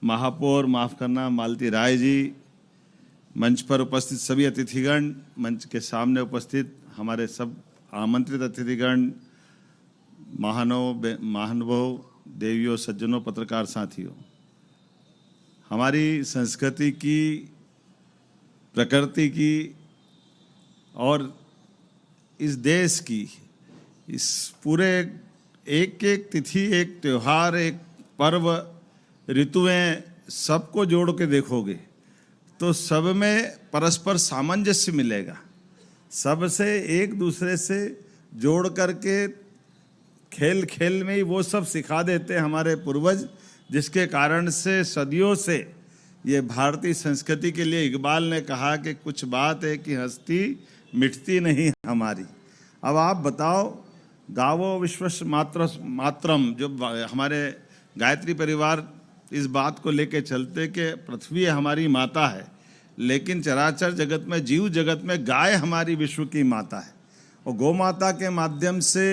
महापौर माफ़ करना मालती राय जी, मंच पर उपस्थित सभी अतिथिगण, मंच के सामने उपस्थित हमारे सब आमंत्रित अतिथिगण, महानुभाव, देवियों, सज्जनों, पत्रकार साथियों, हमारी संस्कृति की, प्रकृति की और इस देश की, इस पूरे एक एक तिथि, एक त्यौहार, एक पर्व, ऋतुएं सबको जोड़ के देखोगे तो सब में परस्पर सामंजस्य मिलेगा। सबसे एक दूसरे से जोड़ करके खेल खेल में ही वो सब सिखा देते हमारे पूर्वज, जिसके कारण से सदियों से ये भारतीय संस्कृति के लिए इकबाल ने कहा कि कुछ बात है कि हस्ती मिटती नहीं हमारी। अब आप बताओ, गावो विश्वस्य मातरम, जो हमारे गायत्री परिवार इस बात को लेके चलते कि पृथ्वी हमारी माता है, लेकिन चराचर जगत में, जीव जगत में गाय हमारी विश्व की माता है। और गौ माता के माध्यम से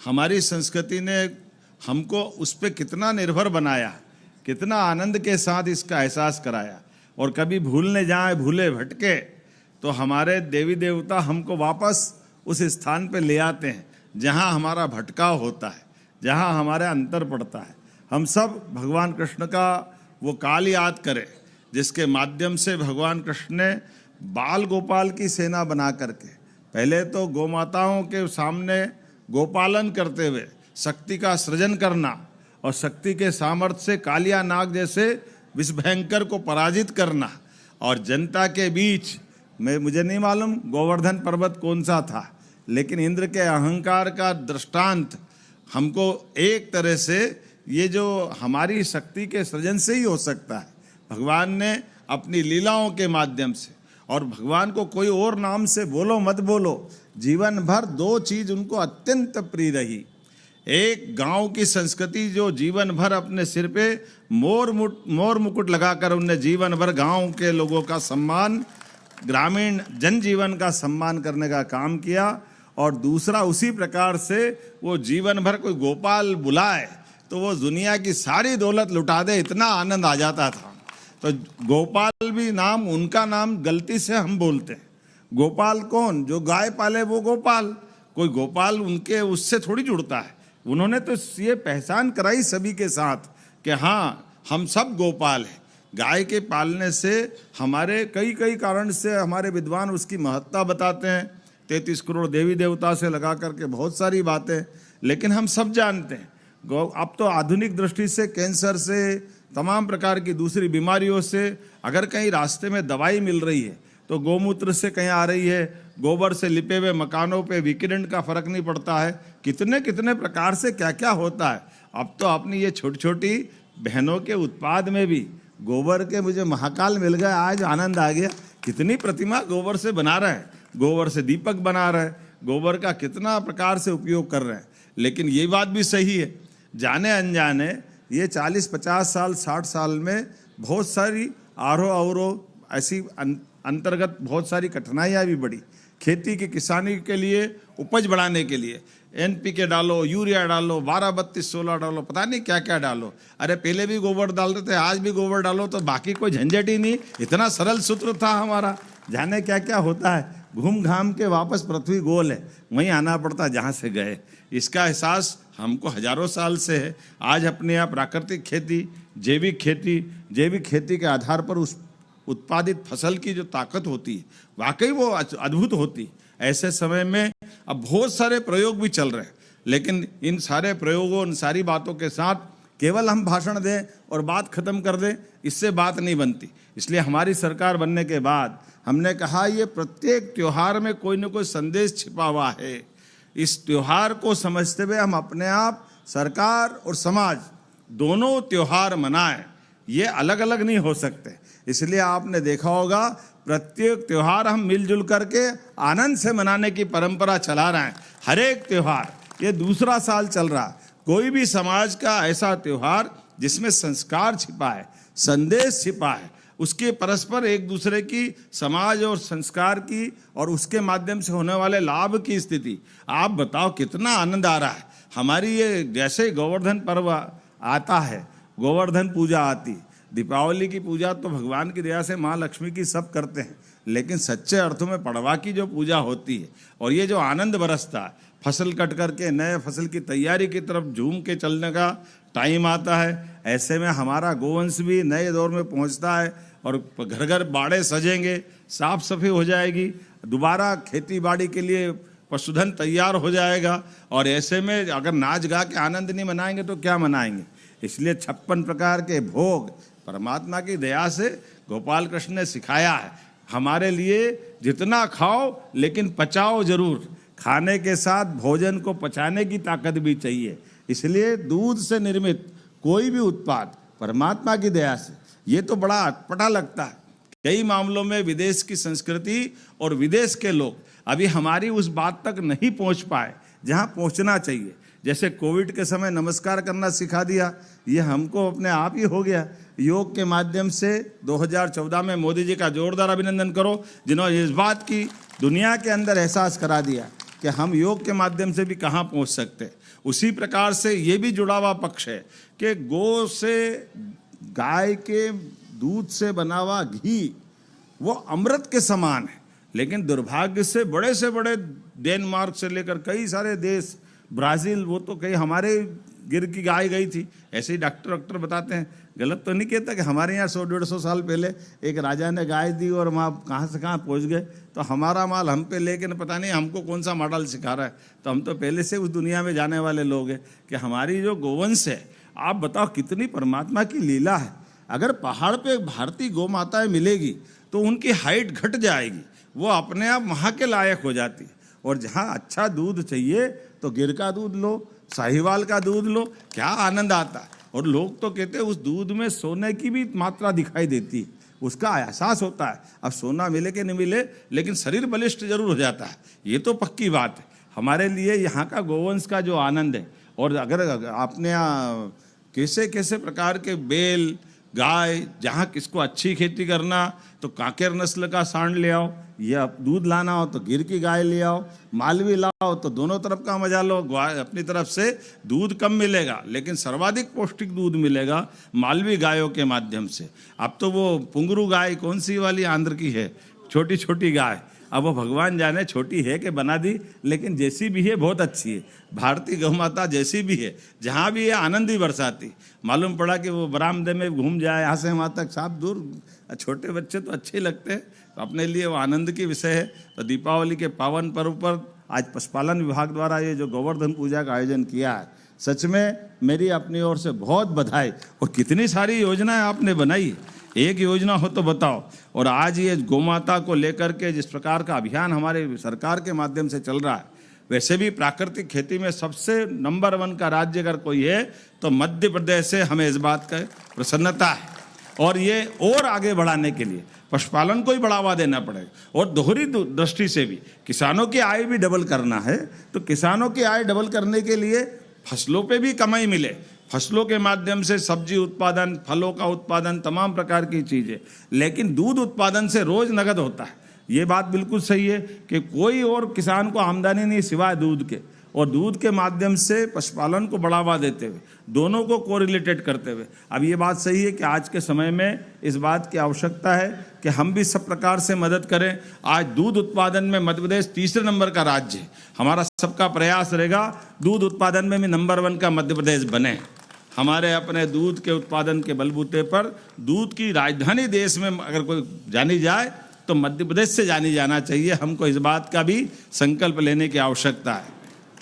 हमारी संस्कृति ने हमको उस पर कितना निर्भर बनाया, कितना आनंद के साथ इसका एहसास कराया। और कभी भूलने जाए, भूले भटके तो हमारे देवी देवता हमको वापस उस स्थान पे ले आते हैं जहाँ हमारा भटकाव होता है, जहाँ हमारे अंतर पड़ता है। हम सब भगवान कृष्ण का वो काल याद करें जिसके माध्यम से भगवान कृष्ण ने बाल गोपाल की सेना बना करके पहले तो गौ माताओं के सामने गोपालन करते हुए शक्ति का सृजन करना और शक्ति के सामर्थ्य से कालिया नाग जैसे विषभयंकर को पराजित करना, और जनता के बीच में, मुझे नहीं मालूम गोवर्धन पर्वत कौन सा था, लेकिन इंद्र के अहंकार का दृष्टांत हमको एक तरह से ये जो हमारी शक्ति के सृजन से ही हो सकता है। भगवान ने अपनी लीलाओं के माध्यम से, और भगवान को कोई और नाम से बोलो मत बोलो, जीवन भर दो चीज उनको अत्यंत प्रिय रही। एक गांव की संस्कृति जो जीवन भर अपने सिर पे मोर मुकुट लगाकर उनने जीवन भर गांव के लोगों का सम्मान, ग्रामीण जनजीवन का सम्मान करने का काम किया। और दूसरा, उसी प्रकार से वो जीवन भर कोई गोपाल बुलाए तो वो दुनिया की सारी दौलत लुटा दे, इतना आनंद आ जाता था। तो गोपाल भी नाम, उनका नाम गलती से हम बोलते हैं। गोपाल कौन? जो गाय पाले वो गोपाल। कोई गोपाल उनके उससे थोड़ी जुड़ता है। उन्होंने तो ये पहचान कराई सभी के साथ कि हाँ, हम सब गोपाल हैं। गाय के पालने से हमारे कई कारण से हमारे विद्वान उसकी महत्ता बताते हैं। 33 करोड़ देवी देवता से लगा करके बहुत सारी बातें, लेकिन हम सब जानते हैं अब तो आधुनिक दृष्टि से कैंसर से, तमाम प्रकार की दूसरी बीमारियों से अगर कहीं रास्ते में दवाई मिल रही है तो गौमूत्र से कहीं आ रही है, गोबर से लिपे हुए मकानों पे विकिरण का फर्क नहीं पड़ता है। कितने प्रकार से क्या क्या होता है। अब तो अपनी ये छोटी छोटी बहनों के उत्पाद में भी गोबर के, मुझे महाकाल मिल गया, आज आनंद आ गया। कितनी प्रतिमा गोबर से बना रहे हैं, गोबर से दीपक बना रहे हैं, गोबर का कितना प्रकार से उपयोग कर रहे हैं। लेकिन ये बात भी सही है, जाने अनजाने ये 40-50 साल 60 साल में बहुत सारी आरोह अवरोह ऐसी अंतर्गत बहुत सारी कठिनाइयाँ भी बढ़ी। खेती की किसानी के लिए, उपज बढ़ाने के लिए NPK डालो, यूरिया डालो, 12-32-16 डालो, पता नहीं क्या क्या डालो। अरे पहले भी गोबर डालते थे, आज भी गोबर डालो, तो बाकी कोई झंझट ही नहीं। इतना सरल सूत्र था हमारा। जाने क्या क्या होता है, घूम घाम के वापस पृथ्वी गोल है, वहीं आना पड़ता जहाँ से गए। इसका एहसास हमको हजारों साल से है। आज अपने यहाँ प्राकृतिक खेती, जैविक खेती के आधार पर उस उत्पादित फसल की जो ताकत होती है, वाकई वो अद्भुत होती है। ऐसे समय में अब बहुत सारे प्रयोग भी चल रहे हैं, लेकिन इन सारे प्रयोगों, इन सारी बातों के साथ केवल हम भाषण दें और बात खत्म कर दें, इससे बात नहीं बनती। इसलिए हमारी सरकार बनने के बाद हमने कहा ये प्रत्येक त्योहार में कोई न कोई संदेश छिपा हुआ है। इस त्योहार को समझते हुए हम अपने आप, सरकार और समाज दोनों त्योहार मनाएं। ये अलग अलग नहीं हो सकते। इसलिए आपने देखा होगा प्रत्येक त्योहार हम मिलजुल करके आनंद से मनाने की परंपरा चला रहे हैं। हर एक त्योहार, ये दूसरा साल चल रहा, कोई भी समाज का ऐसा त्योहार जिसमें संस्कार छिपा है, संदेश छिपा है, उसके परस्पर एक दूसरे की, समाज और संस्कार की और उसके माध्यम से होने वाले लाभ की स्थिति, आप बताओ कितना आनंद आ रहा है। हमारी ये जैसे गोवर्धन पर्व आता है, गोवर्धन पूजा आती, दीपावली की पूजा तो भगवान की दया से माँ लक्ष्मी की सब करते हैं, लेकिन सच्चे अर्थों में पड़वा की जो पूजा होती है और ये जो आनंद बरसता है, फसल कट करके नए फसल की तैयारी की तरफ झूम के चलने का टाइम आता है, ऐसे में हमारा गोवंश भी नए दौर में पहुंचता है और घर घर बाड़े सजेंगे, साफ सफाई हो जाएगी, दोबारा खेती बाड़ी के लिए पशुधन तैयार हो जाएगा। और ऐसे में अगर नाच गा के आनंद नहीं मनाएंगे तो क्या मनाएंगे। इसलिए 56 प्रकार के भोग परमात्मा की दया से गोपाल कृष्ण ने सिखाया है हमारे लिए, जितना खाओ लेकिन पचाओ जरूर, खाने के साथ भोजन को पचाने की ताकत भी चाहिए। इसलिए दूध से निर्मित कोई भी उत्पाद परमात्मा की दया से, ये तो बड़ा अटपटा लगता है, कई मामलों में विदेश की संस्कृति और विदेश के लोग अभी हमारी उस बात तक नहीं पहुंच पाए जहां पहुंचना चाहिए। जैसे कोविड के समय नमस्कार करना सिखा दिया, ये हमको अपने आप ही हो गया। योग के माध्यम से 2014 में मोदी जी का जोरदार अभिनंदन करो, जिन्होंने इस बात की दुनिया के अंदर एहसास करा दिया कि हम योग के माध्यम से भी कहाँ पहुँच सकते हैं। उसी प्रकार से ये भी जुड़ा हुआ पक्ष है कि गौ से, गाय के दूध से बना हुआ घी वो अमृत के समान है, लेकिन दुर्भाग्य से बड़े डेनमार्क से लेकर कई सारे देश, ब्राज़ील, वो तो कहीं हमारे गिर की गाय गई थी। ऐसे ही डॉक्टर बताते हैं, गलत तो नहीं कहता कि हमारे यहाँ 100-150 साल पहले एक राजा ने गाय दी और वहाँ कहाँ से कहाँ पहुँच गए। तो हमारा माल हम पे लेकिन पता नहीं हमको कौन सा मॉडल सिखा रहा है। तो हम तो पहले से उस दुनिया में जाने वाले लोग हैं कि हमारी जो गोवंश है, आप बताओ कितनी परमात्मा की लीला है। अगर पहाड़ पे भारतीय गौ माताएँ मिलेगी तो उनकी हाइट घट जाएगी, वो अपने आप वहाँ के लायक हो जाती है। और जहाँ अच्छा दूध चाहिए तो गिर का दूध लो, साहिवाल का दूध लो, क्या आनंद आता है। और लोग तो कहते हैं उस दूध में सोने की भी मात्रा दिखाई देती है, उसका एहसास होता है। अब सोना मिले कि नहीं मिले, लेकिन शरीर बलिष्ठ जरूर हो जाता है, ये तो पक्की बात है। हमारे लिए यहाँ का गोवंश का जो आनंद है, और अगर आपने कैसे कैसे प्रकार के बेल, गाय, जहाँ किसको अच्छी खेती करना तो कांकेर नस्ल का सांड ले आओ, या दूध लाना हो तो गिर की गाय ले आओ, मालवी लाओ तो दोनों तरफ का मजा लो। अपनी तरफ से दूध कम मिलेगा लेकिन सर्वाधिक पौष्टिक दूध मिलेगा मालवी गायों के माध्यम से। अब तो वो पुंगरू गाय कौन सी वाली आंध्र की है, छोटी छोटी गाय, अब वो भगवान जाने छोटी है कि बना दी, लेकिन जैसी भी है बहुत अच्छी है। भारतीय गौ माता जैसी भी है, जहाँ भी है आनंद ही बरसाती। मालूम पड़ा कि वो बरामदे में घूम जाए यहाँ से वहाँ तक, साफ दूर, छोटे बच्चे तो अच्छे लगते हैं, तो अपने लिए वो आनंद की विषय है। तो दीपावली के पावन पर्व पर आज पशुपालन विभाग द्वारा ये जो गोवर्धन पूजा का आयोजन किया है, सच में मेरी अपनी ओर से बहुत बधाई। और कितनी सारी योजनाएं आपने बनाई, एक योजना हो तो बताओ। और आज ये गौमाता को लेकर के जिस प्रकार का अभियान हमारे सरकार के माध्यम से चल रहा है, वैसे भी प्राकृतिक खेती में सबसे नंबर 1 का राज्य अगर कोई है तो मध्य प्रदेश से हमें इस बात का प्रसन्नता है। और ये और आगे बढ़ाने के लिए पशुपालन को ही बढ़ावा देना पड़ेगा। और दोहरी दृष्टि से भी किसानों की आय भी डबल करना है, तो किसानों की आय डबल करने के लिए फसलों पे भी कमाई मिले, फसलों के माध्यम से सब्जी उत्पादन, फलों का उत्पादन, तमाम प्रकार की चीज़ें। लेकिन दूध उत्पादन से रोज नगद होता है, ये बात बिल्कुल सही है कि कोई और किसान को आमदनी नहीं सिवाय दूध के। और दूध के माध्यम से पशुपालन को बढ़ावा देते हुए, दोनों को कोरिलेटेड करते हुए, अब ये बात सही है कि आज के समय में इस बात की आवश्यकता है कि हम भी सब प्रकार से मदद करें। आज दूध उत्पादन में मध्य प्रदेश तीसरे नंबर का राज्य है। हमारा सबका प्रयास रहेगा दूध उत्पादन में भी नंबर 1 का मध्य प्रदेश बने। हमारे अपने दूध के उत्पादन के बलबूते पर दूध की राजधानी देश में अगर कोई जानी जाए तो मध्य प्रदेश से जानी जाना चाहिए। हमको इस बात का भी संकल्प लेने की आवश्यकता है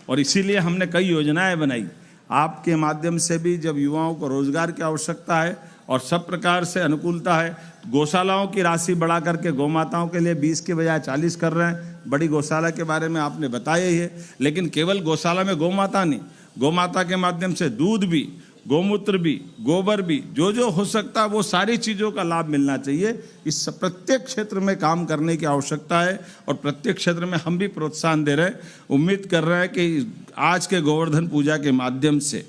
और इसीलिए हमने कई योजनाएं बनाई। आपके माध्यम से भी जब युवाओं को रोजगार की आवश्यकता है और सब प्रकार से अनुकूलता है, गौशालाओं की राशि बढ़ा करके गौ माताओं के लिए 20 के बजाय 40 कर रहे हैं। बड़ी गौशाला के बारे में आपने बताया ही है, लेकिन केवल गौशाला में गौ माता नहीं, गौ माता के माध्यम से दूध भी, गोमूत्र भी, गोबर भी, जो हो सकता है वो सारी चीज़ों का लाभ मिलना चाहिए। इस प्रत्येक क्षेत्र में काम करने की आवश्यकता है और प्रत्येक क्षेत्र में हम भी प्रोत्साहन दे रहे हैं। उम्मीद कर रहे हैं कि आज के गोवर्धन पूजा के माध्यम से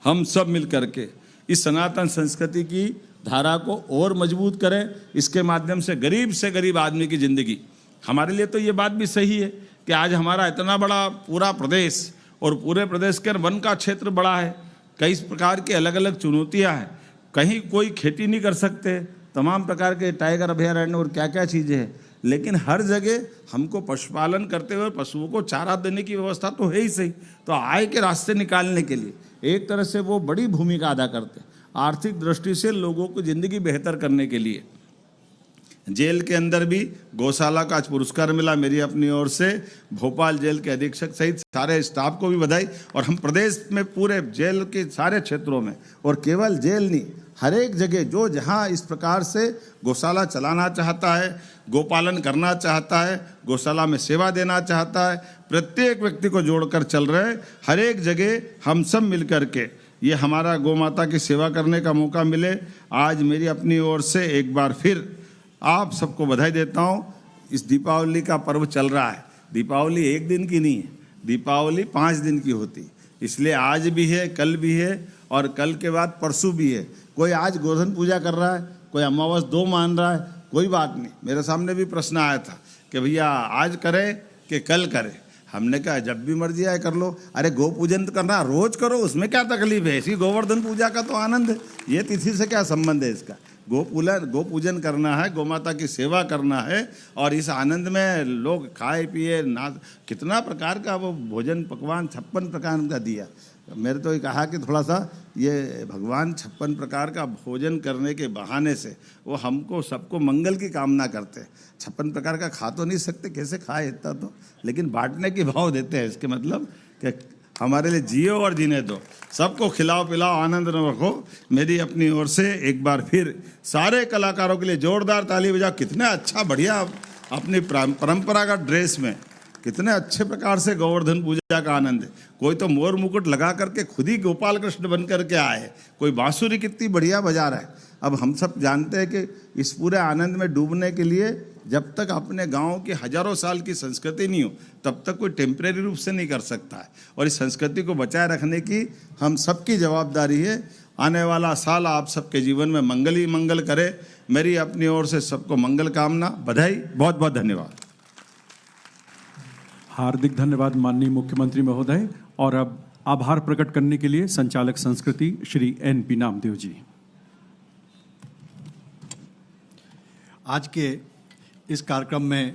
हम सब मिल करके इस सनातन संस्कृति की धारा को और मजबूत करें। इसके माध्यम से गरीब आदमी की ज़िंदगी, हमारे लिए तो ये बात भी सही है कि आज हमारा इतना बड़ा पूरा प्रदेश और पूरे प्रदेश के वन का क्षेत्र बड़ा है, कई प्रकार की अलग अलग चुनौतियां हैं, कहीं कोई खेती नहीं कर सकते, तमाम प्रकार के टाइगर अभयारण्य और क्या क्या चीज़ें हैं, लेकिन हर जगह हमको पशुपालन करते हुए पशुओं को चारा देने की व्यवस्था तो है ही सही। तो आय के रास्ते निकालने के लिए एक तरह से वो बड़ी भूमिका अदा करते हैं, आर्थिक दृष्टि से लोगों को ज़िंदगी बेहतर करने के लिए। जेल के अंदर भी गौशाला का आज पुरस्कार मिला मेरी अपनी ओर से, भोपाल जेल के अधीक्षक सहित सारे स्टाफ को भी बधाई। और हम प्रदेश में पूरे जेल के सारे क्षेत्रों में, और केवल जेल नहीं, हर एक जगह जो जहां इस प्रकार से गौशाला चलाना चाहता है, गोपालन करना चाहता है, गौशाला में सेवा देना चाहता है, प्रत्येक व्यक्ति को जोड़कर चल रहे हैं। हर एक जगह हम सब मिलकर के ये हमारा गौ माता की सेवा करने का मौका मिले। आज मेरी अपनी ओर से एक बार फिर आप सबको बधाई देता हूँ। इस दीपावली का पर्व चल रहा है, दीपावली एक दिन की नहीं है, दीपावली 5 दिन की होती, इसलिए आज भी है, कल भी है और कल के बाद परसों भी है। कोई आज गोधन पूजा कर रहा है, कोई अमावस 2 मान रहा है, कोई बात नहीं। मेरे सामने भी प्रश्न आया था कि भैया आज करें कि कल करें। हमने कहा जब भी मर्जी आए कर लो। अरे गो पूजन तो करना रोज करो, उसमें क्या तकलीफ है? इसी गोवर्धन पूजा का तो आनंद है, ये तिथि से क्या संबंध है इसका? गो पूजन करना है, गौ माता की सेवा करना है, और इस आनंद में लोग खाए पिए ना, कितना प्रकार का वो भोजन पकवान 56 प्रकार का दिया। मेरे तो ये कहा कि थोड़ा सा ये भगवान 56 प्रकार का भोजन करने के बहाने से वो हमको सबको मंगल की कामना करते हैं। 56 प्रकार का खा तो नहीं सकते, कैसे खाए इतना तो, लेकिन बांटने की भाव देते हैं। इसके मतलब कि हमारे लिए जियो और जीने दो, सबको खिलाओ पिलाओ, आनंद में रखो। मेरी अपनी ओर से एक बार फिर सारे कलाकारों के लिए जोरदार ताली बजाओ। कितना अच्छा बढ़िया अपनी परंपरागत ड्रेस में कितने अच्छे प्रकार से गोवर्धन पूजा का आनंद है। कोई तो मोर मुकुट लगा करके खुद ही गोपाल कृष्ण बन करके आए, कोई बांसुरी कितनी बढ़िया बजा रहा है। अब हम सब जानते हैं कि इस पूरे आनंद में डूबने के लिए जब तक अपने गांव की हजारों साल की संस्कृति नहीं हो तब तक कोई टेम्परेरी रूप से नहीं कर सकता है, और इस संस्कृति को बचाए रखने की हम सबकी जवाबदारी है। आने वाला साल आप सबके जीवन में मंगल ही मंगल करे। मेरी अपनी ओर से सबको मंगल कामना, बधाई, बहुत बहुत धन्यवाद। हार्दिक धन्यवाद माननीय मुख्यमंत्री महोदय। और अब आभार प्रकट करने के लिए संचालक संस्कृति श्री NP नामदेव जी। आज के इस कार्यक्रम में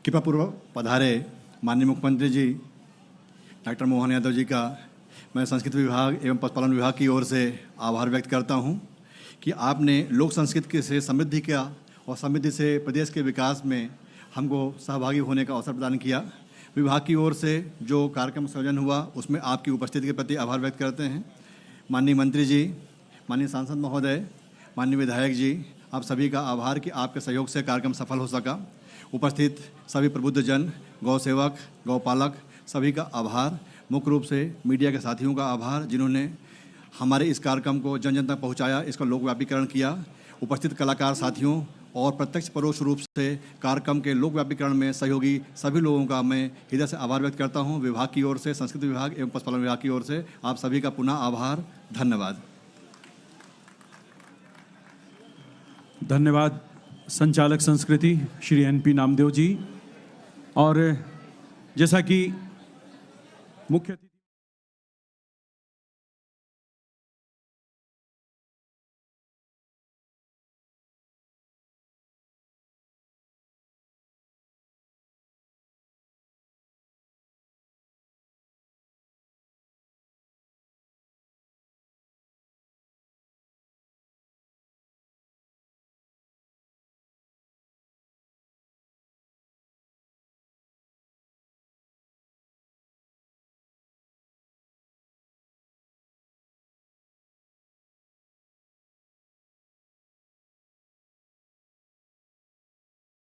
कृपापूर्वक पधारे माननीय मुख्यमंत्री जी डॉक्टर मोहन यादव जी का मैं संस्कृति विभाग एवं पशुपालन विभाग की ओर से आभार व्यक्त करता हूं कि आपने लोक संस्कृति से समृद्धि किया और समृद्धि से प्रदेश के विकास में हमको सहभागी होने का अवसर प्रदान किया। विभाग की ओर से जो कार्यक्रम संयोजन हुआ उसमें आपकी उपस्थिति के प्रति आभार व्यक्त करते हैं। माननीय मंत्री जी, माननीय सांसद महोदय, माननीय विधायक जी, आप सभी का आभार कि आपके सहयोग से कार्यक्रम सफल हो सका। उपस्थित सभी प्रबुद्धजन, गौ सेवक, गौपालक, सभी का आभार। मुख्य रूप से मीडिया के साथियों का आभार जिन्होंने हमारे इस कार्यक्रम को जन जन तक पहुँचाया, इसका लोकव्यापीकरण किया। उपस्थित कलाकार साथियों और प्रत्यक्ष परोक्ष रूप से कार्यक्रम के लोकव्यापीकरण में सहयोगी सभी लोगों का मैं हृदय से आभार व्यक्त करता हूं। विभाग की ओर से, संस्कृति विभाग एवं पशुपालन विभाग की ओर से आप सभी का पुनः आभार, धन्यवाद। धन्यवाद संचालक संस्कृति श्री NP नामदेव जी। और जैसा कि मुख्य